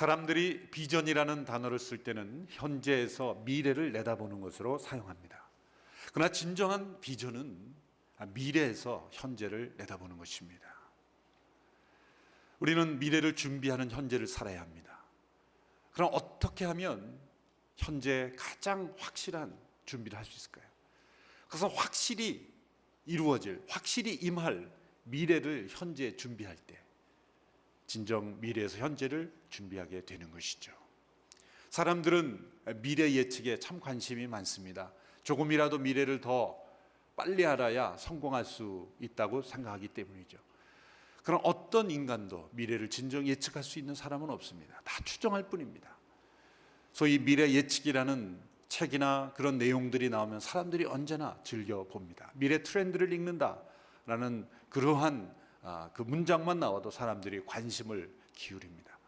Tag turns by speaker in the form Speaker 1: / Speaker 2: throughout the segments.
Speaker 1: 사람들이 비전이라는 단어를 쓸 때는 현재에서 미래를 내다보는 것으로 사용합니다. 그러나 진정한 비전은 미래에서 현재를 내다보는 것입니다. 우리는 미래를 준비하는 현재를 살아야 합니다. 그럼 어떻게 하면 현재 가장 확실한 준비를 할 수 있을까요? 그래서 확실히 이루어질, 확실히 임할 미래를 현재 준비할 때 진정 미래에서 현재를 준비하게 되는 것이죠. 사람들은 미래 예측에 참 관심이 많습니다. 조금이라도 미래를 더 빨리 알아야 성공할 수 있다고 생각하기 때문이죠. 그럼 어떤 인간도 미래를 진정 예측할 수 있는 사람은 없습니다. 다 추정할 뿐입니다. 소위 미래 예측이라는 책이나 그런 내용들이 나오면 사람들이 언제나 즐겨 봅니다. 미래 트렌드를 읽는다라는 그러한 그 문장만 나와도 사람들이 관심을 기울입니다.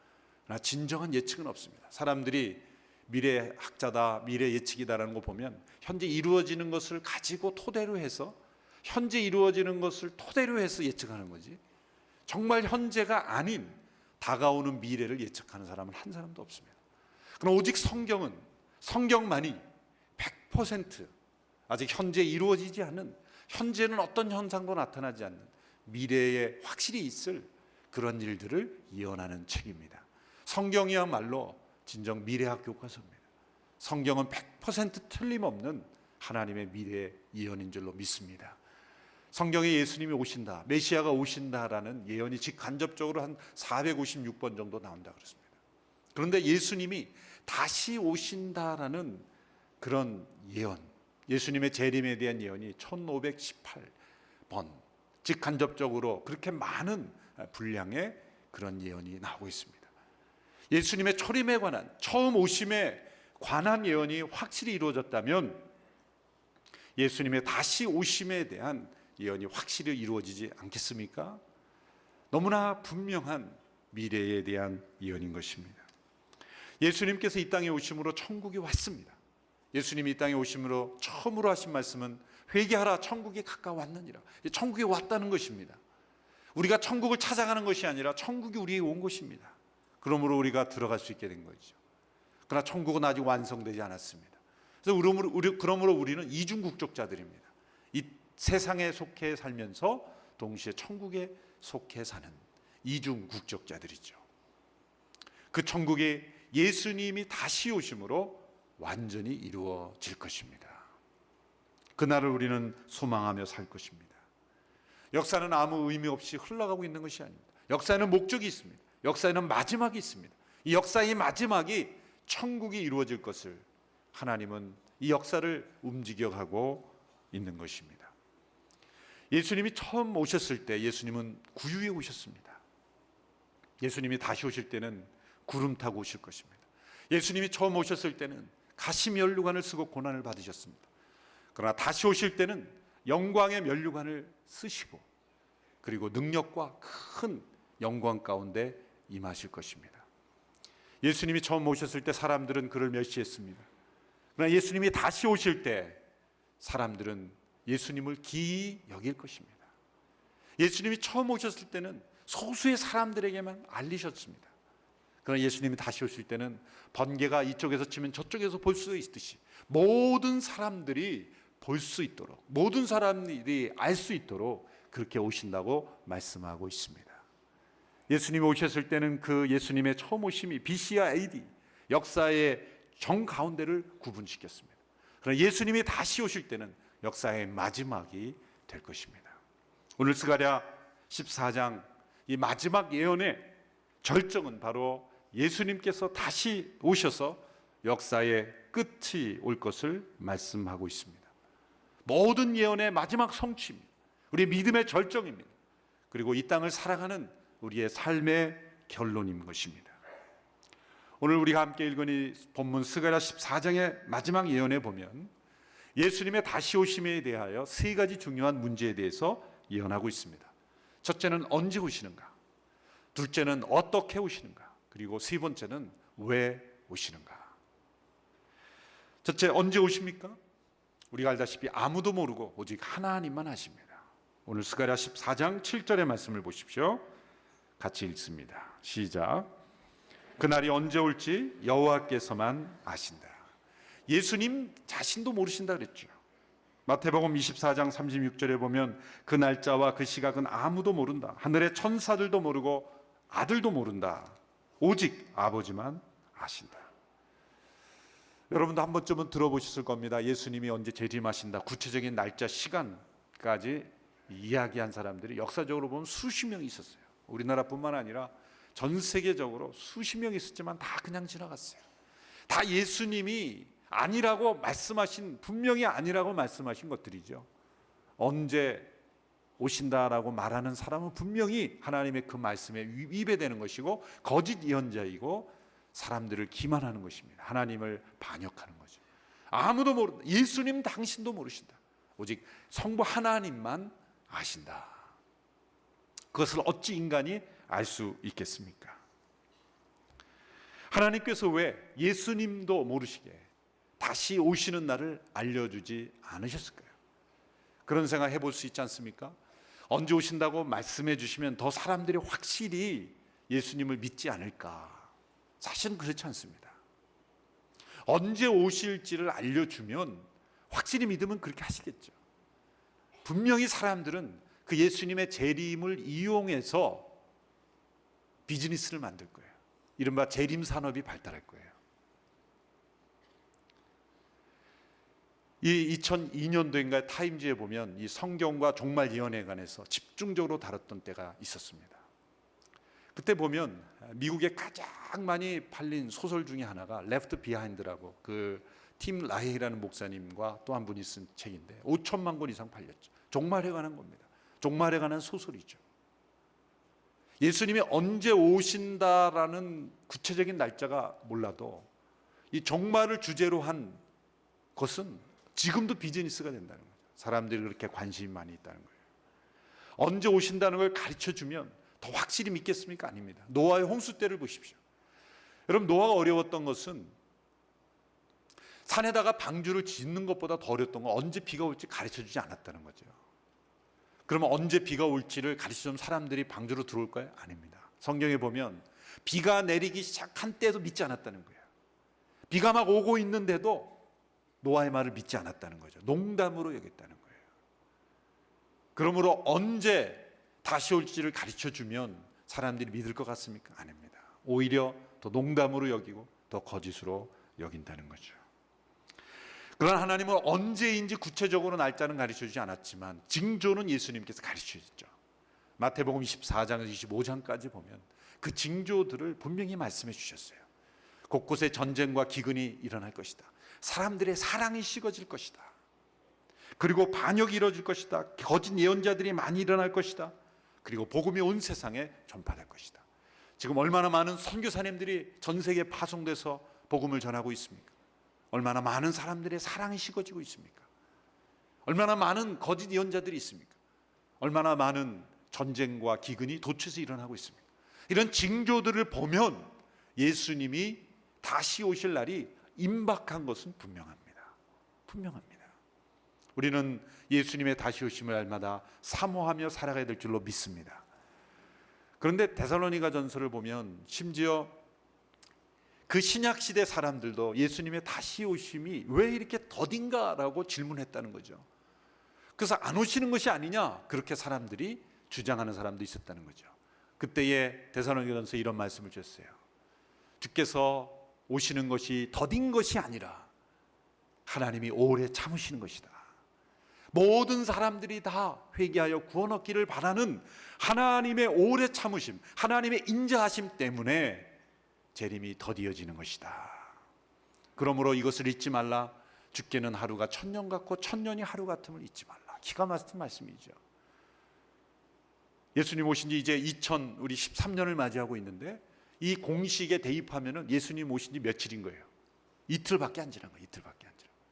Speaker 1: 그러나 진정한 예측은 없습니다. 사람들이 미래학자다, 미래 예측이다라는 거 보면 현재 이루어지는 것을 가지고 토대로 해서 현재 이루어지는 것을 토대로 해서 예측하는 거지, 정말 현재가 아닌 다가오는 미래를 예측하는 사람은 한 사람도 없습니다. 그럼 오직 성경만이 100% 아직 현재 이루어지지 않은, 현재는 어떤 현상도 나타나지 않는 미래에 확실히 있을 그런 일들을 예언하는 책입니다. 성경이야말로 진정 미래학 교과서입니다. 성경은 100% 틀림없는 하나님의 미래 예언인 줄로 믿습니다. 성경에 예수님이 오신다, 메시아가 오신다라는 예언이 직간접적으로 한 456번 정도 나온다 그렇습니다. 그런데 예수님이 다시 오신다라는 그런 예언, 예수님의 재림에 대한 예언이 1518번 직간접적으로 그렇게 많은 분량의 그런 예언이 나오고 있습니다. 예수님의 초림에 관한, 처음 오심에 관한 예언이 확실히 이루어졌다면 예수님의 다시 오심에 대한 예언이 확실히 이루어지지 않겠습니까? 너무나 분명한 미래에 대한 예언인 것입니다. 예수님께서 이 땅에 오심으로 천국이 왔습니다. 예수님이 이 땅에 오심으로 처음으로 하신 말씀은 회개하라, 천국이 가까웠느니라. 천국이 왔다는 것입니다. 우리가 천국을 찾아가는 것이 아니라 천국이 우리에게 온 것입니다. 그러므로 우리가 들어갈 수 있게 된 거죠. 그러나 천국은 아직 완성되지 않았습니다. 그래서 그러므로 우리는 이중국적자들입니다. 이 세상에 속해 살면서 동시에 천국에 속해 사는 이중국적자들이죠. 그 천국이 예수님이 다시 오심으로 완전히 이루어질 것입니다. 그날을 우리는 소망하며 살 것입니다. 역사는 아무 의미 없이 흘러가고 있는 것이 아닙니다. 역사에는 목적이 있습니다. 역사에는 마지막이 있습니다. 이 역사의 마지막이 천국이 이루어질 것을 하나님은 이 역사를 움직여가고 있는 것입니다. 예수님이 처음 오셨을 때 예수님은 구유에 오셨습니다. 예수님이 다시 오실 때는 구름 타고 오실 것입니다. 예수님이 처음 오셨을 때는 가시면류관을 쓰고 고난을 받으셨습니다. 그러나 다시 오실 때는 영광의 면류관을 쓰시고 그리고 능력과 큰 영광 가운데 임하실 것입니다. 예수님이 처음 오셨을 때 사람들은 그를 멸시했습니다. 그러나 예수님이 다시 오실 때 사람들은 예수님을 기이 여길 것입니다. 예수님이 처음 오셨을 때는 소수의 사람들에게만 알리셨습니다. 그러나 예수님이 다시 오실 때는 번개가 이쪽에서 치면 저쪽에서 볼 수 있듯이 모든 사람들이 볼 수 있도록, 모든 사람들이 알 수 있도록 그렇게 오신다고 말씀하고 있습니다. 예수님이 오셨을 때는 그 예수님의 처음 오심이 BC와 AD 역사의 정가운데를 구분시켰습니다. 그러나 예수님이 다시 오실 때는 역사의 마지막이 될 것입니다. 오늘 스가랴 14장 이 마지막 예언의 절정은 바로 예수님께서 다시 오셔서 역사의 끝이 올 것을 말씀하고 있습니다. 모든 예언의 마지막 성취입니다. 우리의 믿음의 절정입니다. 그리고 이 땅을 살아가는 우리의 삶의 결론인 것입니다. 오늘 우리가 함께 읽은 이 본문 스가랴 14장의 마지막 예언에 보면 예수님의 다시 오심에 대하여 세 가지 중요한 문제에 대해서 예언하고 있습니다. 첫째는 언제 오시는가? 둘째는 어떻게 오시는가? 그리고 세 번째는 왜 오시는가? 첫째, 언제 오십니까? 우리가 알다시피 아무도 모르고 오직 하나님만 아십니다. 오늘 스가랴 14장 7절의 말씀을 보십시오. 같이 읽습니다. 시작. 그날이 언제 올지 여호와께서만 아신다. 예수님 자신도 모르신다 그랬죠. 마태복음 24장 36절에 보면 그 날짜와 그 시각은 아무도 모른다. 하늘의 천사들도 모르고 아들도 모른다. 오직 아버지만 아신다. 여러분도 한 번쯤은 들어보셨을 겁니다. 예수님이 언제 재림하신다. 구체적인 날짜, 시간까지 이야기한 사람들이 역사적으로 보면 수십 명 있었어요. 우리나라뿐만 아니라 전 세계적으로 수십 명 있었지만 다 그냥 지나갔어요. 다 예수님이 아니라고 말씀하신, 분명히 아니라고 말씀하신 것들이죠. 언제 오신다라고 말하는 사람은 분명히 하나님의 그 말씀에 위배되는 것이고 거짓 예언자이고 사람들을 기만하는 것입니다. 하나님을 반역하는 거죠. 아무도 모른다. 예수님 당신도 모르신다. 오직 성부 하나님만 아신다. 그것을 어찌 인간이 알 수 있겠습니까? 하나님께서 왜 예수님도 모르시게 다시 오시는 날을 알려주지 않으셨을까요? 그런 생각 해볼 수 있지 않습니까? 언제 오신다고 말씀해 주시면 더 사람들이 확실히 예수님을 믿지 않을까? 사실은 그렇지 않습니다. 언제 오실지를 알려주면 확실히 믿으면 그렇게 하시겠죠. 분명히 사람들은 그 예수님의 재림을 이용해서 비즈니스를 만들 거예요. 이른바 재림 산업이 발달할 거예요. 이 2002년도인가 타임즈에 보면 이 성경과 종말 예언에 관해서 집중적으로 다뤘던 때가 있었습니다. 그때 보면 미국에 가장 많이 팔린 소설 중에 하나가 Left Behind라고 그 팀 라헤이라는 목사님과 또 한 분이 쓴 책인데 5천만 권 이상 팔렸죠. 종말에 관한 겁니다. 종말에 관한 소설이죠. 예수님이 언제 오신다라는 구체적인 날짜가 몰라도 이 종말을 주제로 한 것은 지금도 비즈니스가 된다는 거죠. 사람들이 그렇게 관심이 많이 있다는 거예요. 언제 오신다는 걸 가르쳐주면 더 확실히 믿겠습니까? 아닙니다. 노아의 홍수 때를 보십시오. 여러분, 노아가 어려웠던 것은 산에다가 방주를 짓는 것보다 더 어려웠던 건 언제 비가 올지 가르쳐주지 않았다는 거죠. 그러면 언제 비가 올지를 가르쳐주면 사람들이 방주로 들어올까요? 아닙니다. 성경에 보면 비가 내리기 시작한 때도 믿지 않았다는 거예요. 비가 막 오고 있는데도 노아의 말을 믿지 않았다는 거죠. 농담으로 여겼다는 거예요. 그러므로 언제 다시 올지를 가르쳐주면 사람들이 믿을 것 같습니까? 아닙니다. 오히려 더 농담으로 여기고 더 거짓으로 여긴다는 거죠. 그러나 하나님은 언제인지 구체적으로 날짜는 가르쳐주지 않았지만 징조는 예수님께서 가르쳐주셨죠. 마태복음 24장에서 25장까지 보면 그 징조들을 분명히 말씀해 주셨어요. 곳곳에 전쟁과 기근이 일어날 것이다. 사람들의 사랑이 식어질 것이다. 그리고 반역이 이루어질 것이다. 거짓 예언자들이 많이 일어날 것이다. 그리고 복음이 온 세상에 전파될 것이다. 지금 얼마나 많은 선교사님들이 전 세계에 파송돼서 복음을 전하고 있습니까? 얼마나 많은 사람들의 사랑이 식어지고 있습니까? 얼마나 많은 거짓 예언자들이 있습니까? 얼마나 많은 전쟁과 기근이 도처에서 일어나고 있습니까? 이런 징조들을 보면 예수님이 다시 오실 날이 임박한 것은 분명합니다. 분명합니다. 우리는 예수님의 다시 오심을 날마다 사모하며 살아가야 될 줄로 믿습니다. 그런데 데살로니가 전서를 보면 심지어 그 신약 시대 사람들도 예수님의 다시 오심이 왜 이렇게 더딘가라고 질문했다는 거죠. 그래서 안 오시는 것이 아니냐 그렇게 사람들이 주장하는 사람도 있었다는 거죠. 그때에 데살로니가 전서에 이런 말씀을 주셨어요. 주께서 오시는 것이 더딘 것이 아니라 하나님이 오래 참으시는 것이다. 모든 사람들이 다 회개하여 구원 얻기를 바라는 하나님의 오래 참으심, 하나님의 인자하심 때문에 재림이 더디어지는 것이다. 그러므로 이것을 잊지 말라. 주께는 하루가 천년 같고 천년이 하루 같음을 잊지 말라. 기가 막힌 말씀이죠. 예수님 오신 지 이제 2013년을 맞이하고 있는데 이 공식에 대입하면은 예수님 오신 지 며칠인 거예요? 이틀밖에 안 지난 거예요. 이틀밖에 안 지난 거예요.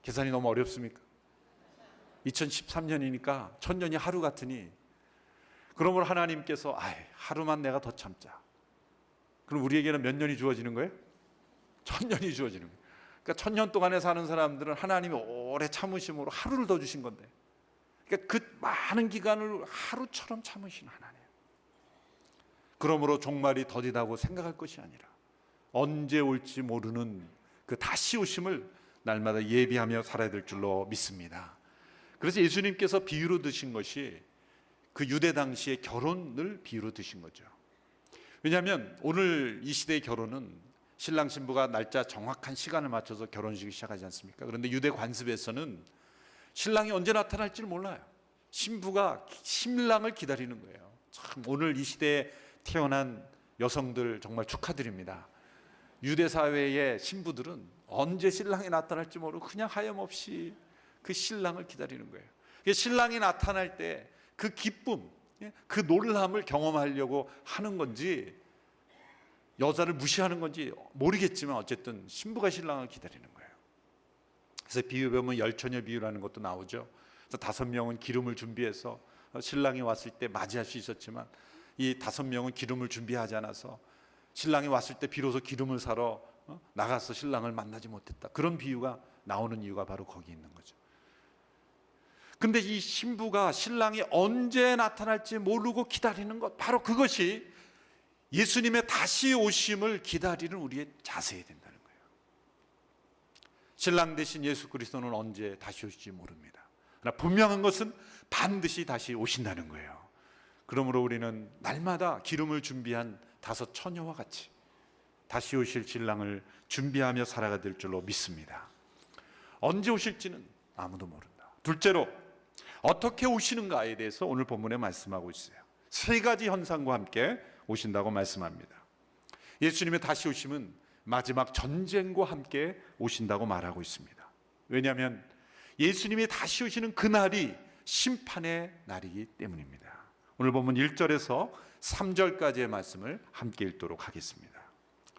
Speaker 1: 계산이 너무 어렵습니까? 2013년이니까 천년이 하루 같으니 그러므로 하나님께서 하루만 내가 더 참자. 그럼 우리에게는 몇 년이 주어지는 거예요? 천년이 주어지는 거예요. 그러니까 천년 동안에 사는 사람들은 하나님이 오래 참으심으로 하루를 더 주신 건데, 그러니까 그 많은 기간을 하루처럼 참으신 하나님. 그러므로 종말이 더디다고 생각할 것이 아니라 언제 올지 모르는 그 다시 오심을 날마다 예비하며 살아야 될 줄로 믿습니다. 그래서 예수님께서 비유로 드신 것이 그 유대 당시의 결혼을 비유로 드신 거죠. 왜냐하면 오늘 이 시대의 결혼은 신랑 신부가 날짜 정확한 시간을 맞춰서 결혼식을 시작하지 않습니까? 그런데 유대 관습에서는 신랑이 언제 나타날지를 몰라요. 신부가 신랑을 기다리는 거예요. 참 오늘 이 시대에 태어난 여성들 정말 축하드립니다. 유대 사회의 신부들은 언제 신랑이 나타날지 모르고 그냥 하염없이 그 신랑을 기다리는 거예요. 신랑이 나타날 때 그 기쁨, 그 놀람을 경험하려고 하는 건지 여자를 무시하는 건지 모르겠지만 어쨌든 신부가 신랑을 기다리는 거예요. 그래서 비유 보면 열처녀 비유라는 것도 나오죠. 그래서 5명은 기름을 준비해서 신랑이 왔을 때 맞이할 수 있었지만 이 5명은 기름을 준비하지 않아서 신랑이 왔을 때 비로소 기름을 사러 나가서 신랑을 만나지 못했다. 그런 비유가 나오는 이유가 바로 거기 있는 거죠. 근데 이 신부가 신랑이 언제 나타날지 모르고 기다리는 것, 바로 그것이 예수님의 다시 오심을 기다리는 우리의 자세야 된다는 거예요. 신랑 대신 예수 그리스도는 언제 다시 오실지 모릅니다. 그러나 분명한 것은 반드시 다시 오신다는 거예요. 그러므로 우리는 날마다 기름을 준비한 5 처녀와 같이 다시 오실 신랑을 준비하며 살아가야 될 줄로 믿습니다. 언제 오실지는 아무도 모른다. 둘째로 어떻게 오시는가에 대해서 오늘 본문에 말씀하고 있어요. 3가지 현상과 함께 오신다고 말씀합니다. 예수님의 다시 오심은 마지막 전쟁과 함께 오신다고 말하고 있습니다. 왜냐하면 예수님이 다시 오시는 그날이 심판의 날이기 때문입니다. 오늘 본문 1절에서 3절까지의 말씀을 함께 읽도록 하겠습니다.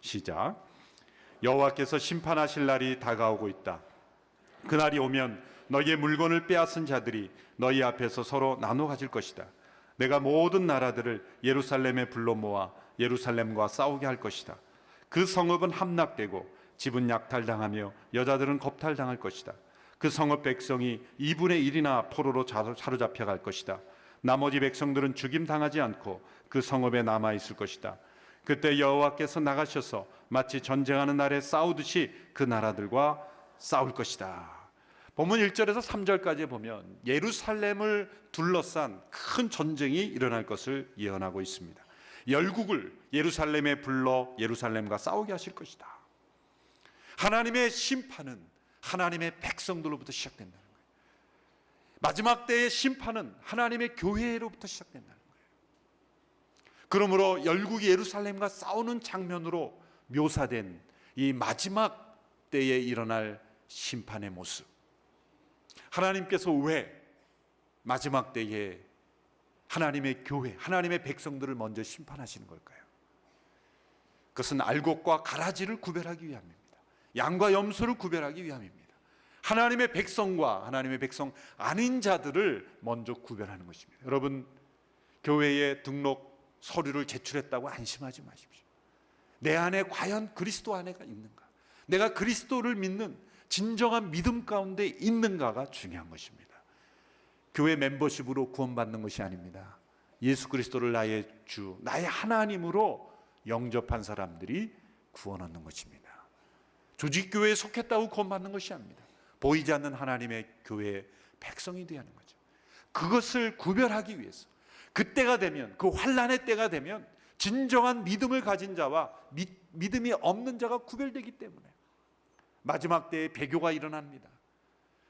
Speaker 1: 시작. 여호와께서 심판하실 날이 다가오고 있다. 그날이 오면 너희의 물건을 빼앗은 자들이 너희 앞에서 서로 나눠 가질 것이다. 내가 모든 나라들을 예루살렘에 불러 모아 예루살렘과 싸우게 할 것이다. 그 성읍은 함락되고 집은 약탈당하며 여자들은 겁탈당할 것이다. 그 성읍 백성이 2분의 1이나 포로로 사로잡혀 갈 것이다. 나머지 백성들은 죽임당하지 않고 그 성읍에 남아 있을 것이다. 그때 여호와께서 나가셔서 마치 전쟁하는 날에 싸우듯이 그 나라들과 싸울 것이다. 본문 1절에서 3절까지 보면 예루살렘을 둘러싼 큰 전쟁이 일어날 것을 예언하고 있습니다. 열국을 예루살렘에 불러 예루살렘과 싸우게 하실 것이다. 하나님의 심판은 하나님의 백성들로부터 시작된다는 거예요. 마지막 때의 심판은 하나님의 교회로부터 시작된다는 거예요. 그러므로 열국이 예루살렘과 싸우는 장면으로 묘사된 이 마지막 때에 일어날 심판의 모습, 하나님께서 왜 마지막 때에 하나님의 교회, 하나님의 백성들을 먼저 심판하시는 걸까요? 그것은 알곡과 가라지를 구별하기 위함입니다. 양과 염소를 구별하기 위함입니다. 하나님의 백성과 하나님의 백성 아닌 자들을 먼저 구별하는 것입니다. 여러분, 교회에 등록 서류를 제출했다고 안심하지 마십시오. 내 안에 과연 그리스도 안에가 있는가? 내가 그리스도를 믿는 진정한 믿음 가운데 있는가가 중요한 것입니다. 교회 멤버십으로 구원받는 것이 아닙니다. 예수 그리스도를 나의 주, 나의 하나님으로 영접한 사람들이 구원 얻는 것입니다. 조직교회에 속했다고 구원받는 것이 아닙니다. 보이지 않는 하나님의 교회의 백성이 되어야 하는 거죠. 그것을 구별하기 위해서 그때가 되면, 그 환난의 때가 되면 진정한 믿음을 가진 자와 믿음이 없는 자가 구별되기 때문에 마지막 때에 배교가 일어납니다.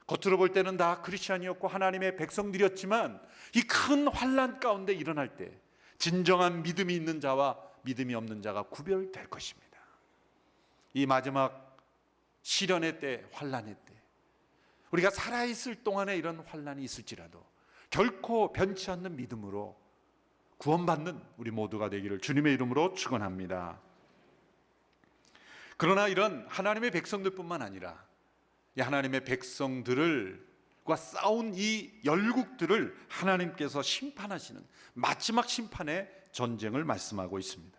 Speaker 1: 겉으로 볼 때는 다 크리스찬이었고 하나님의 백성들이었지만 이 큰 환난 가운데 일어날 때 진정한 믿음이 있는 자와 믿음이 없는 자가 구별될 것입니다. 이 마지막 시련의 때, 환난의 때, 우리가 살아있을 동안에 이런 환난이 있을지라도 결코 변치 않는 믿음으로 구원받는 우리 모두가 되기를 주님의 이름으로 축원합니다. 그러나 이런 하나님의 백성들뿐만 아니라 이 하나님의 백성들과 싸운 이 열국들을 하나님께서 심판하시는 마지막 심판의 전쟁을 말씀하고 있습니다.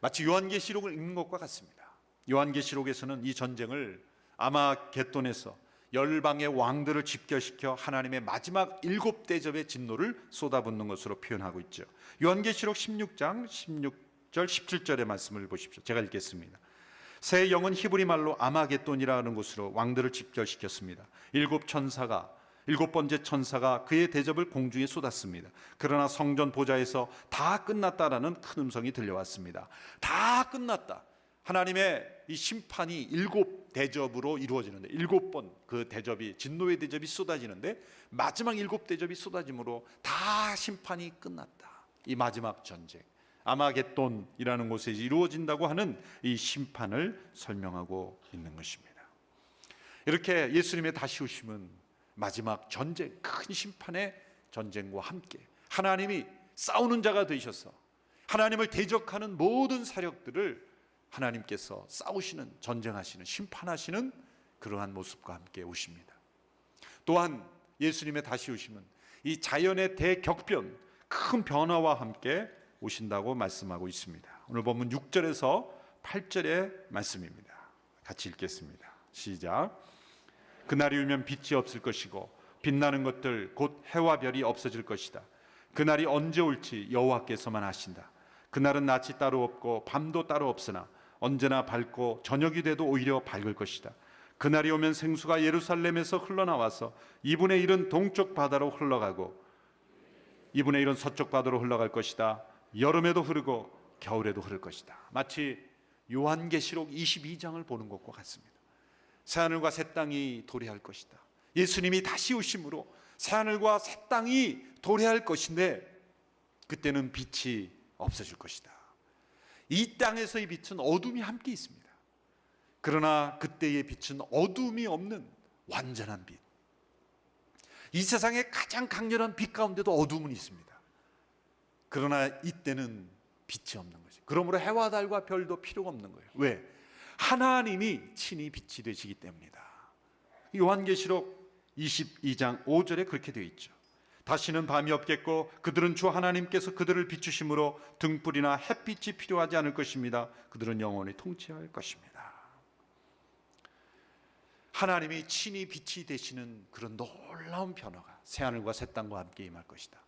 Speaker 1: 마치 요한계시록을 읽는 것과 같습니다. 요한계시록에서는 이 전쟁을 아마겟돈에서 열방의 왕들을 집결시켜 하나님의 마지막 7대접의 진노를 쏟아붓는 것으로 표현하고 있죠. 요한계시록 16장 17절의 말씀을 보십시오. 제가 읽겠습니다. 새 영은 히브리 말로 아마겟돈이라는 곳으로 왕들을 집결시켰습니다. 일곱 번째 천사가 그의 대접을 공중에 쏟았습니다. 그러나 성전 보좌에서 다 끝났다라는 큰 음성이 들려왔습니다. 다 끝났다. 하나님의 이 심판이 7대접으로 이루어지는데, 7번 그 대접이, 진노의 대접이 쏟아지는데 마지막 7대접이 쏟아짐으로 다 심판이 끝났다. 이 마지막 전쟁, 아마겟돈이라는 곳에서 이루어진다고 하는 이 심판을 설명하고 있는 것입니다. 이렇게 예수님의 다시 오심은 마지막 전쟁, 큰 심판의 전쟁과 함께 하나님이 싸우는 자가 되셔서 하나님을 대적하는 모든 세력들을 하나님께서 싸우시는, 전쟁하시는, 심판하시는 그러한 모습과 함께 오십니다. 또한 예수님의 다시 오심은 이 자연의 대격변, 큰 변화와 함께 오신다고 말씀하고 있습니다. 오늘 본문 6절에서 8절의 말씀입니다. 같이 읽겠습니다. 시작. 그날이 오면 빛이 없을 것이고 빛나는 것들 곧 해와 별이 없어질 것이다. 그날이 언제 올지 여호와께서만 아신다. 그날은 낮이 따로 없고 밤도 따로 없으나 언제나 밝고 저녁이 돼도 오히려 밝을 것이다. 그날이 오면 생수가 예루살렘에서 흘러나와서 2분의 1은 동쪽 바다로 흘러가고 2분의 1은 서쪽 바다로 흘러갈 것이다. 여름에도 흐르고 겨울에도 흐를 것이다. 마치 요한계시록 22장을 보는 것과 같습니다. 새하늘과 새 땅이 도래할 것이다. 예수님이 다시 오심으로 새하늘과 새 땅이 도래할 것인데 그때는 빛이 없어질 것이다. 이 땅에서의 빛은 어둠이 함께 있습니다. 그러나 그때의 빛은 어둠이 없는 완전한 빛. 이 세상의 가장 강렬한 빛 가운데도 어둠은 있습니다. 그러나 이때는 빛이 없는 거죠. 그러므로 해와 달과 별도 필요가 없는 거예요. 왜? 하나님이 친히 빛이 되시기 때문이다. 요한계시록 22장 5절에 그렇게 되어 있죠. 다시는 밤이 없겠고 그들은 주 하나님께서 그들을 비추심으로 등불이나 햇빛이 필요하지 않을 것입니다. 그들은 영원히 통치할 것입니다. 하나님이 친히 빛이 되시는 그런 놀라운 변화가 새하늘과 새 땅과 함께 임할 것이다.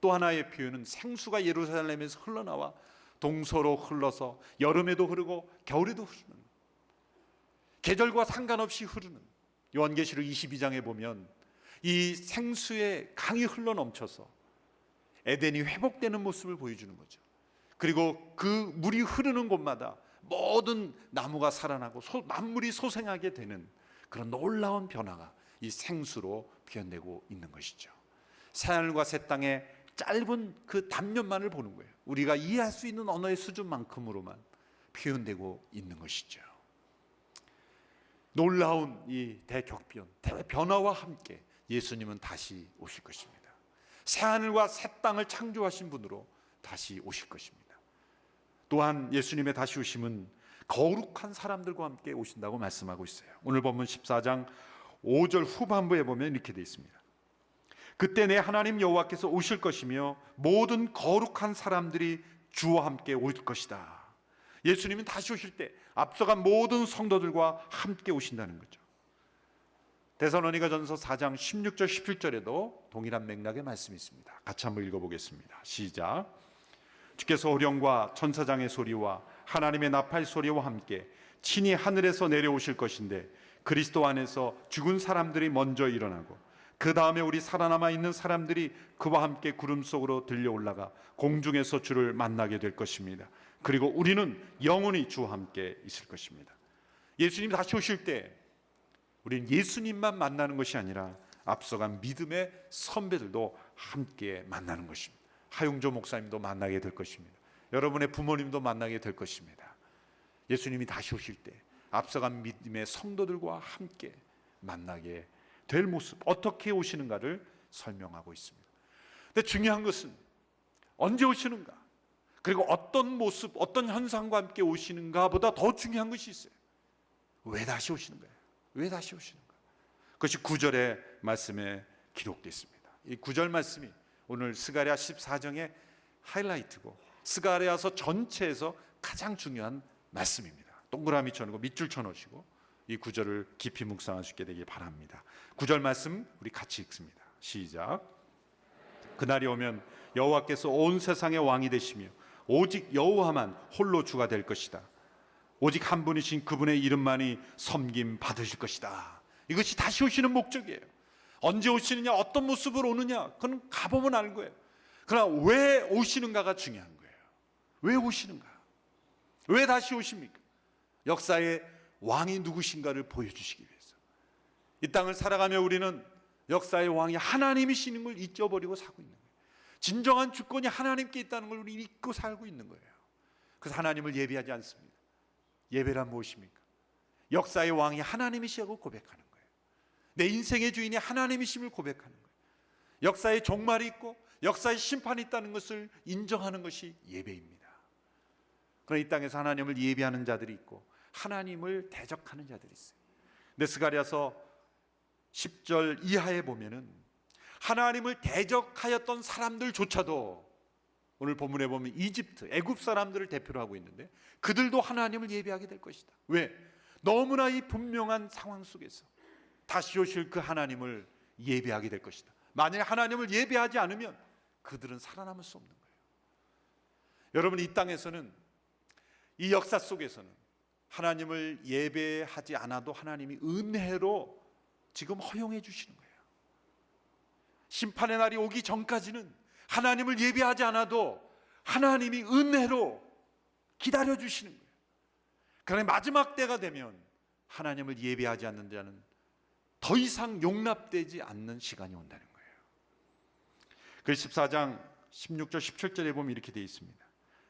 Speaker 1: 또 하나의 표현은 생수가 예루살렘에서 흘러나와 동서로 흘러서 여름에도 흐르고 겨울에도 흐르는, 계절과 상관없이 흐르는, 요한계시록 22장에 보면 이 생수의 강이 흘러넘쳐서 에덴이 회복되는 모습을 보여주는 거죠. 그리고 그 물이 흐르는 곳마다 모든 나무가 살아나고 만물이 소생하게 되는 그런 놀라운 변화가 이 생수로 표현되고 있는 것이죠. 새하늘과 새 땅의 짧은 그 단면만을 보는 거예요. 우리가 이해할 수 있는 언어의 수준만큼으로만 표현되고 있는 것이죠. 놀라운 이 대격변, 대변화와 함께 예수님은 다시 오실 것입니다. 새하늘과 새 땅을 창조하신 분으로 다시 오실 것입니다. 또한 예수님의 다시 오심은 거룩한 사람들과 함께 오신다고 말씀하고 있어요. 오늘 본문 14장 5절 후반부에 보면 이렇게 되어 있습니다. 그때 내 하나님 여호와께서 오실 것이며 모든 거룩한 사람들이 주와 함께 올 것이다. 예수님은 다시 오실 때 앞서간 모든 성도들과 함께 오신다는 거죠. 데살로니가전서 4장 16절 17절에도 동일한 맥락의 말씀이 있습니다. 같이 한번 읽어보겠습니다. 시작. 주께서 호령과 천사장의 소리와 하나님의 나팔 소리와 함께 친히 하늘에서 내려오실 것인데 그리스도 안에서 죽은 사람들이 먼저 일어나고 그 다음에 우리 살아남아 있는 사람들이 그와 함께 구름 속으로 들려 올라가 공중에서 주를 만나게 될 것입니다. 그리고 우리는 영원히 주와 함께 있을 것입니다. 예수님 다시 오실 때 우리는 예수님만 만나는 것이 아니라 앞서간 믿음의 선배들도 함께 만나는 것입니다. 하용조 목사님도 만나게 될 것입니다. 여러분의 부모님도 만나게 될 것입니다. 예수님이 다시 오실 때 앞서간 믿음의 성도들과 함께 만나게 될 모습, 어떻게 오시는가를 설명하고 있습니다. 근데 중요한 것은 언제 오시는가, 그리고 어떤 모습, 어떤 현상과 함께 오시는가 보다 더 중요한 것이 있어요. 왜 다시 오시는 거예요? 왜 다시 오시는 거예요? 그것이 9절의 말씀에 기록되어 있습니다. 이 9절 말씀이 오늘 스가랴 14장의 하이라이트고 스가랴서 전체에서 가장 중요한 말씀입니다. 동그라미 쳐놓고 밑줄 쳐놓으시고 이 9절을 깊이 묵상할 수 있게 되길 바랍니다. 9절 말씀 우리 같이 읽습니다. 시작. 그날이 오면 여호와께서 온 세상의 왕이 되시며 오직 여호와만 홀로 주가 될 것이다. 오직 한 분이신 그분의 이름만이 섬김 받으실 것이다. 이것이 다시 오시는 목적이에요. 언제 오시느냐, 어떤 모습으로 오느냐, 그건 가보면 아는 거예요. 그러나 왜 오시는가가 중요한 거예요. 왜 오시는가? 왜 다시 오십니까? 역사의 왕이 누구신가를 보여주시기 위해서. 이 땅을 살아가며 우리는 역사의 왕이 하나님이시는 걸 잊어버리고 살고 있는 거예요. 진정한 주권이 하나님께 있다는 걸 우리 잊고 살고 있는 거예요. 그래서 하나님을 예배하지 않습니다. 예배란 무엇입니까? 역사의 왕이 하나님이시라고 고백하는 거예요. 내 인생의 주인이 하나님이심을 고백하는 거예요. 역사의 종말이 있고 역사의 심판이 있다는 것을 인정하는 것이 예배입니다. 그러나 이 땅에서 하나님을 예배하는 자들이 있고 하나님을 대적하는 자들이 있어요. 근데 스가랴서 10절 이하에 보면은 하나님을 대적하였던 사람들조차도, 오늘 본문에 보면 이집트, 애굽 사람들을 대표로 하고 있는데 그들도 하나님을 예배하게 될 것이다. 왜? 너무나 이 분명한 상황 속에서 다시 오실 그 하나님을 예배하게 될 것이다. 만약에 하나님을 예배하지 않으면 그들은 살아남을 수 없는 거예요. 여러분, 이 땅에서는, 이 역사 속에서는 하나님을 예배하지 않아도 하나님이 은혜로 지금 허용해 주시는 거예요. 심판의 날이 오기 전까지는 하나님을 예배하지 않아도 하나님이 은혜로 기다려 주시는 거예요. 그러나 마지막 때가 되면 하나님을 예배하지 않는 자는 더 이상 용납되지 않는 시간이 온다는 거예요. 그래서 14장 16절 17절에 보면 이렇게 되어 있습니다.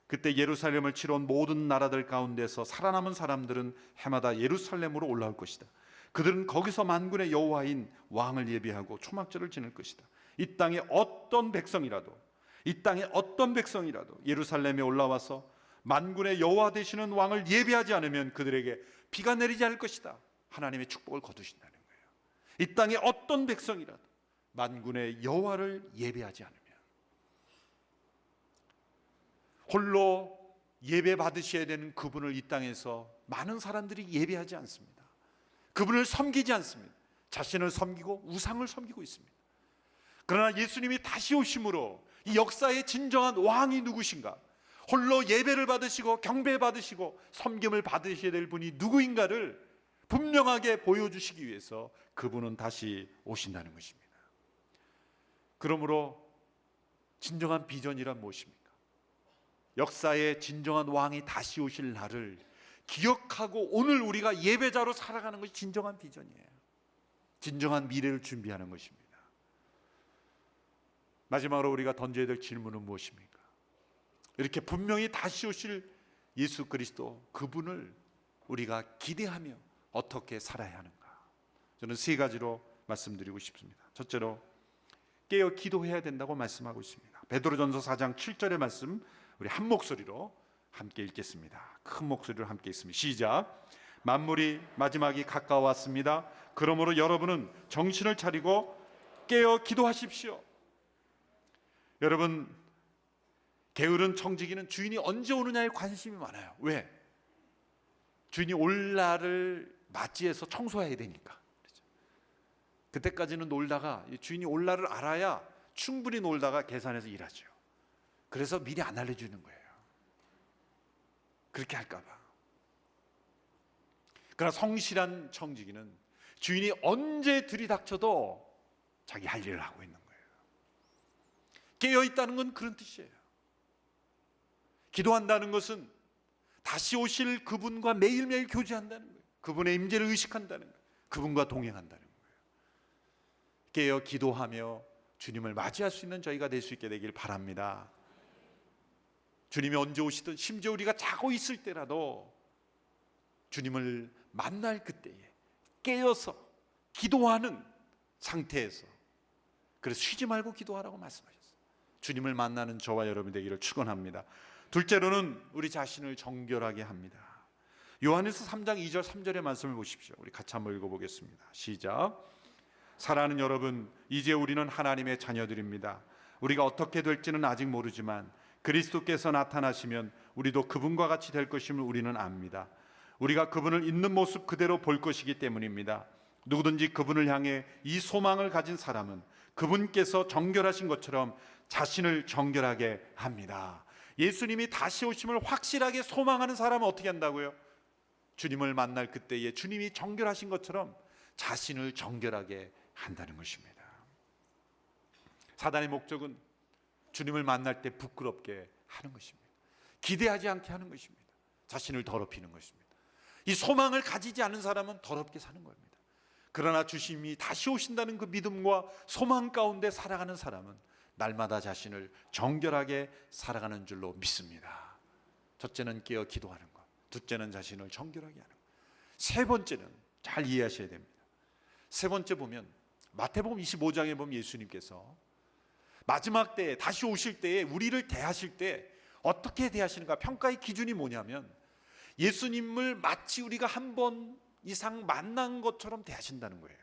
Speaker 1: 그때 예루살렘을 치러 온 모든 나라들 가운데서 살아남은 사람들은 해마다 예루살렘으로 올라올 것이다. 그들은 거기서 만군의 여호와인 왕을 예배하고 초막절을 지낼 것이다. 이 땅의 어떤 백성이라도 예루살렘에 올라와서 만군의 여호와 되시는 왕을 예배하지 않으면 그들에게 비가 내리지 않을 것이다. 하나님의 축복을 거두신다는 거예요. 이 땅의 어떤 백성이라도 만군의 여호와를 예배하지 않으면, 홀로 예배 받으셔야 되는 그분을 이 땅에서 많은 사람들이 예배하지 않습니다. 그분을 섬기지 않습니다. 자신을 섬기고 우상을 섬기고 있습니다. 그러나 예수님이 다시 오심으로 이 역사의 진정한 왕이 누구신가, 홀로 예배를 받으시고 경배 받으시고 섬김을 받으셔야 될 분이 누구인가를 분명하게 보여주시기 위해서 그분은 다시 오신다는 것입니다. 그러므로 진정한 비전이란 무엇입니까? 역사의 진정한 왕이 다시 오실 날을 기억하고 오늘 우리가 예배자로 살아가는 것이 진정한 비전이에요. 진정한 미래를 준비하는 것입니다. 마지막으로 우리가 던져야 될 질문은 무엇입니까? 이렇게 분명히 다시 오실 예수 그리스도, 그분을 우리가 기대하며 어떻게 살아야 하는가? 저는 세 가지로 말씀드리고 싶습니다. 첫째로, 깨어 기도해야 된다고 말씀하고 있습니다. 베드로전서 4장 7절의 말씀 우리 한 목소리로 함께 읽겠습니다. 큰 목소리로 함께 읽습니다. 시작. 만물이 마지막이 가까워왔습니다. 그러므로 여러분은 정신을 차리고 깨어 기도하십시오. 여러분, 게으른 청지기는 주인이 언제 오느냐에 관심이 많아요. 왜? 주인이 올 날을 맞이해서 청소해야 되니까. 그렇죠? 그때까지는 놀다가 주인이 올 날을 알아야 충분히 놀다가 계산해서 일하죠. 그래서 미리 안 알려주는 거예요. 그렇게 할까 봐. 그러나 성실한 청지기는 주인이 언제 들이닥쳐도 자기 할 일을 하고 있는 거예요. 깨어있다는 건 그런 뜻이에요. 기도한다는 것은 다시 오실 그분과 매일매일 교제한다는 거예요. 그분의 임재를 의식한다는 거예요. 그분과 동행한다는 거예요. 깨어 기도하며 주님을 맞이할 수 있는 저희가 될 수 있게 되길 바랍니다. 주님이 언제 오시든, 심지어 우리가 자고 있을 때라도 주님을 만날 그때에 깨어서 기도하는 상태에서, 그래서 쉬지 말고 기도하라고 말씀하셨어요. 주님을 만나는 저와 여러분 되기를 축원합니다. 둘째로는 우리 자신을 정결하게 합니다. 요한일서 3장 2절 3절의 말씀을 보십시오. 우리 같이 한번 읽어보겠습니다. 시작. 사랑하는 여러분, 이제 우리는 하나님의 자녀들입니다. 우리가 어떻게 될지는 아직 모르지만 그리스도께서 나타나시면 우리도 그분과 같이 될 것임을 우리는 압니다. 우리가 그분을 있는 모습 그대로 볼 것이기 때문입니다. 누구든지 그분을 향해 이 소망을 가진 사람은 그분께서 정결하신 것처럼 자신을 정결하게 합니다. 예수님이 다시 오심을 확실하게 소망하는 사람은 어떻게 한다고요? 주님을 만날 그때에 주님이 정결하신 것처럼 자신을 정결하게 한다는 것입니다. 사단의 목적은 주님을 만날 때 부끄럽게 하는 것입니다. 기대하지 않게 하는 것입니다. 자신을 더럽히는 것입니다. 이 소망을 가지지 않은 사람은 더럽게 사는 겁니다. 그러나 주님이 다시 오신다는 그 믿음과 소망 가운데 살아가는 사람은 날마다 자신을 정결하게 살아가는 줄로 믿습니다. 첫째는 깨어 기도하는 것, 둘째는 자신을 정결하게 하는 것, 세 번째는 잘 이해하셔야 됩니다. 세 번째 보면 마태복음 25장에 보면 예수님께서 마지막 때에 다시 오실 때에 우리를 대하실 때 어떻게 대하시는가, 평가의 기준이 뭐냐면 예수님을 마치 우리가 한 번 이상 만난 것처럼 대하신다는 거예요.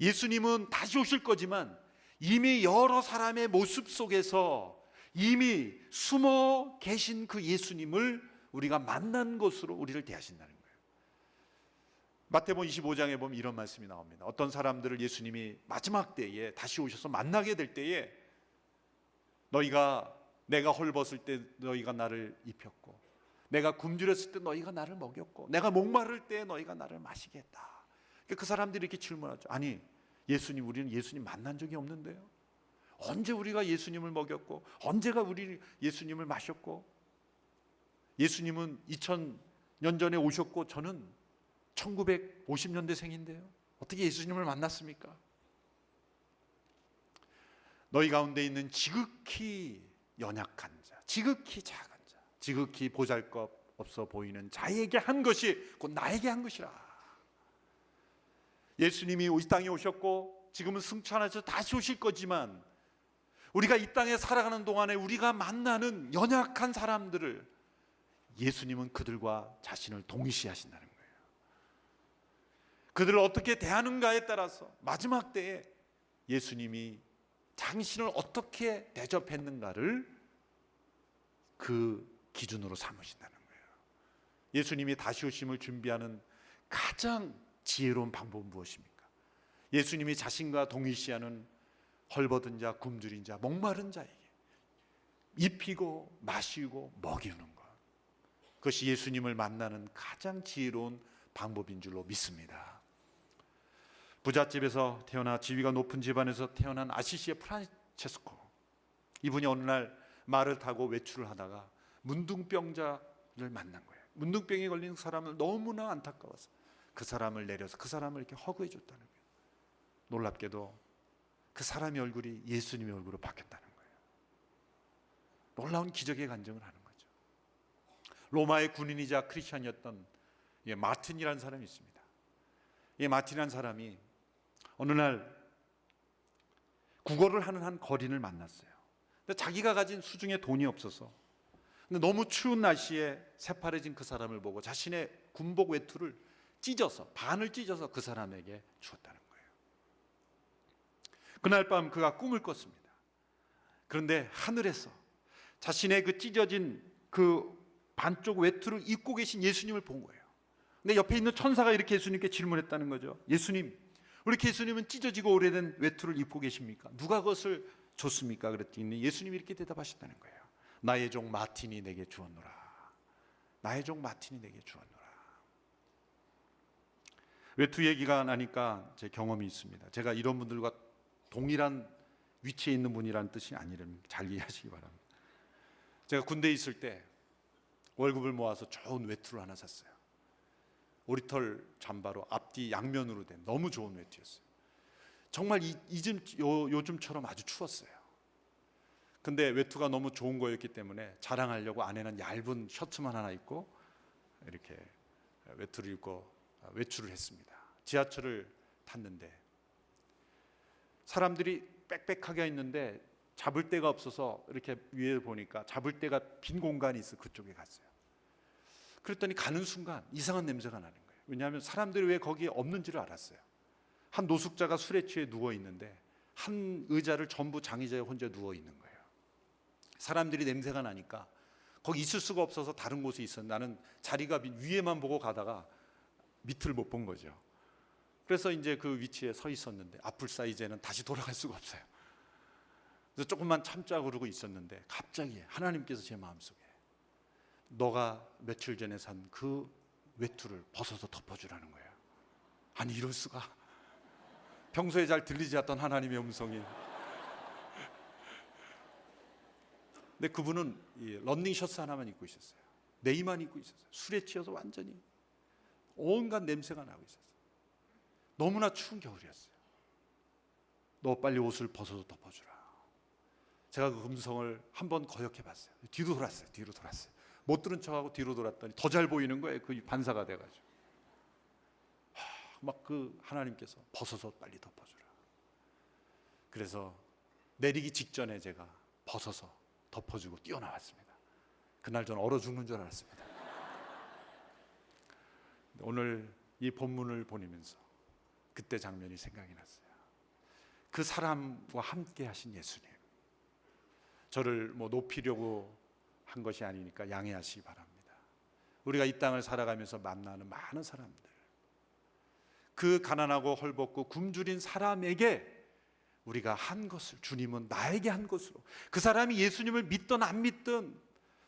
Speaker 1: 예수님은 다시 오실 거지만 이미 여러 사람의 모습 속에서 이미 숨어 계신 그 예수님을 우리가 만난 것으로 우리를 대하신다는 거예요. 마태복음 25장에 보면 이런 말씀이 나옵니다. 어떤 사람들을 예수님이 마지막 때에 다시 오셔서 만나게 될 때에 내가 헐벗을 때 너희가 나를 입혔고, 내가 굶주렸을 때 너희가 나를 먹였고, 내가 목마를 때 너희가 나를 마시게 했다. 그 사람들이 이렇게 질문하죠. 아니 예수님, 우리는 예수님 만난 적이 없는데요. 언제 우리가 예수님을 먹였고, 언제가 우리 예수님을 마셨고, 예수님은 2000년 전에 오셨고 저는 1950년대생인데요. 어떻게 예수님을 만났습니까? 너희 가운데 있는 지극히 연약한 자, 지극히 작은 자, 지극히 보잘것 없어 보이는 자에게 한 것이 곧 나에게 한 것이라. 예수님이 이 땅에 오셨고 지금은 승천하셔서 다시 오실 거지만 우리가 이 땅에 살아가는 동안에 우리가 만나는 연약한 사람들을 예수님은 그들과 자신을 동일시하신다는 거예요. 그들을 어떻게 대하는가에 따라서 마지막 때에 예수님이 당신을 어떻게 대접했는가를 그 기준으로 삼으신다는 거예요. 예수님이 다시 오심을 준비하는 가장 지혜로운 방법은 무엇입니까? 예수님이 자신과 동일시하는 헐벗은 자, 굶주린 자, 목마른 자에게 입히고 마시고 먹이는 것, 그것이 예수님을 만나는 가장 지혜로운 방법인 줄로 믿습니다. 부잣집에서 태어나 지위가 높은 집안에서 태어난 아시시의 프란체스코, 이분이 어느 날 말을 타고 외출을 하다가 문둥병자를 만난 거예요. 문둥병에 걸린 사람을 너무나 안타까워서 그 사람을 내려서 그 사람을 이렇게 허그해 줬다는 거예요. 놀랍게도 그 사람의 얼굴이 예수님의 얼굴로 바뀌었다는 거예요. 놀라운 기적의 간증을 하는 거죠. 로마의 군인이자 크리스천이었던 마틴이라는 사람이 있습니다. 이 마틴이라는 사람이 어느 날 구걸을 하는 한 거린을 만났어요. 근데 자기가 가진 수중에 돈이 없어서, 근데 너무 추운 날씨에 새파래진 그 사람을 보고 자신의 군복 외투를 찢어서, 반을 찢어서 그 사람에게 주었다는 거예요. 그날 밤 그가 꿈을 꿨습니다. 그런데 하늘에서 자신의 그 찢어진 그 반쪽 외투를 입고 계신 예수님을 본 거예요. 근데 옆에 있는 천사가 이렇게 예수님께 질문했다는 거죠. 예수님, 우리 예수님은 찢어지고 오래된 외투를 입고 계십니까? 누가 그것을 줬습니까? 그랬더니 예수님이 이렇게 대답하셨다는 거예요. 나의 종 마틴이 내게 주었노라. 나의 종 마틴이 내게 주었노라. 외투 얘기가 나니까 제 경험이 있습니다. 제가 이런 분들과 동일한 위치에 있는 분이라는 뜻이 아니라는 잘 이해하시기 바랍니다. 제가 군대에 있을 때 월급을 모아서 좋은 외투를 하나 샀어요. 오리털 잠바로 앞뒤 양면으로 된 너무 좋은 외투였어요. 정말 요즘처럼 아주 추웠어요. 근데 외투가 너무 좋은 거였기 때문에 자랑하려고 안에는 얇은 셔츠만 하나 입고 이렇게 외투를 입고 외출을 했습니다. 지하철을 탔는데 사람들이 빽빽하게 있는데 잡을 데가 없어서 이렇게 위에 보니까 잡을 데가 빈 공간이 있어 그쪽에 갔어요. 그랬더니 가는 순간 이상한 냄새가 나는 거예요. 왜냐하면 사람들이 왜 거기에 없는지를 알았어요. 한 노숙자가 술에 취해 누워 있는데 한 의자를 전부 장의자에 혼자 누워 있는 거예요. 사람들이 냄새가 나니까 거기 있을 수가 없어서 다른 곳에 있었는데 나는 자리가 위에만 보고 가다가 밑을 못 본 거죠. 그래서 이제 그 위치에 서 있었는데 아플싸 이제는 다시 돌아갈 수가 없어요. 그래서 조금만 참자 그러고 있었는데 갑자기 하나님께서 제 마음속에 너가 며칠 전에 산 그 외투를 벗어서 덮어주라는 거예요. 아니 이럴 수가. 평소에 잘 들리지 않던 하나님의 음성이. 근데 그분은 이 런닝 셔츠 하나만 입고 있었어요. 네이만 입고 있었어요. 술에 취해서 완전히 온갖 냄새가 나고 있었어요. 너무나 추운 겨울이었어요. 너 빨리 옷을 벗어서 덮어주라. 제가 그 음성을 한번 거역해봤어요. 뒤로 돌았어요. 못 들은 척하고 뒤로 돌았더니 더 잘 보이는 거예요. 그 반사가 돼가지고 막 그 하나님께서 벗어서 빨리 덮어주라. 그래서 내리기 직전에 제가 벗어서 덮어주고 뛰어나왔습니다. 그날 저는 얼어 죽는 줄 알았습니다. 오늘 이 본문을 보내면서 그때 장면이 생각이 났어요. 그 사람과 함께 하신 예수님, 저를 높이려고 한 것이 아니니까 양해하시기 바랍니다. 우리가 이 땅을 살아가면서 만나는 많은 사람들, 그 가난하고 헐벗고 굶주린 사람에게 우리가 한 것을, 주님은 나에게 한 것으로, 그 사람이 예수님을 믿든 안 믿든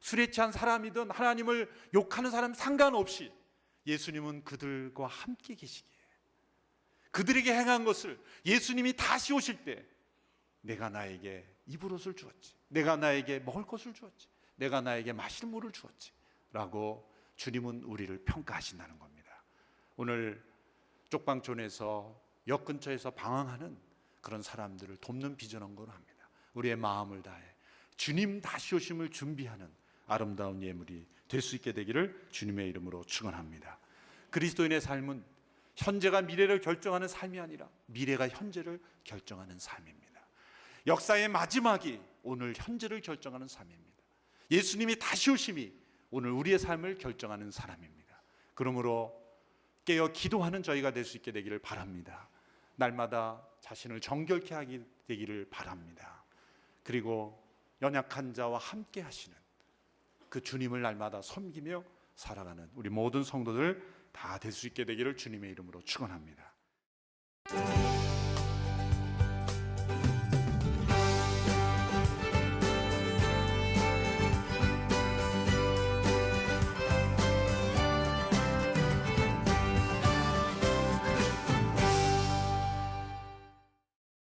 Speaker 1: 술에 취한 사람이든 하나님을 욕하는 사람 상관없이 예수님은 그들과 함께 계시기에 그들에게 행한 것을 예수님이 다시 오실 때 내가 나에게 입을 옷을 주었지, 내가 나에게 먹을 것을 주었지, 내가 나에게 마실 물을 주었지 라고 주님은 우리를 평가하신다는 겁니다. 오늘 쪽방촌에서 역 근처에서 방황하는 그런 사람들을 돕는 비전원고로 합니다. 우리의 마음을 다해 주님 다시 오심을 준비하는 아름다운 예물이 될 수 있게 되기를 주님의 이름으로 축원합니다. 그리스도인의 삶은 현재가 미래를 결정하는 삶이 아니라 미래가 현재를 결정하는 삶입니다. 역사의 마지막이 오늘 현재를 결정하는 삶입니다. 예수님이 다시 오심이 오늘 우리의 삶을 결정하는 사람입니다. 그러므로 깨어 기도하는 저희가 될 수 있게 되기를 바랍니다. 날마다 자신을 정결케 하게 되기를 바랍니다. 그리고 연약한 자와 함께 하시는 그 주님을 날마다 섬기며 살아가는 우리 모든 성도들 다 될 수 있게 되기를 주님의 이름으로 축원합니다.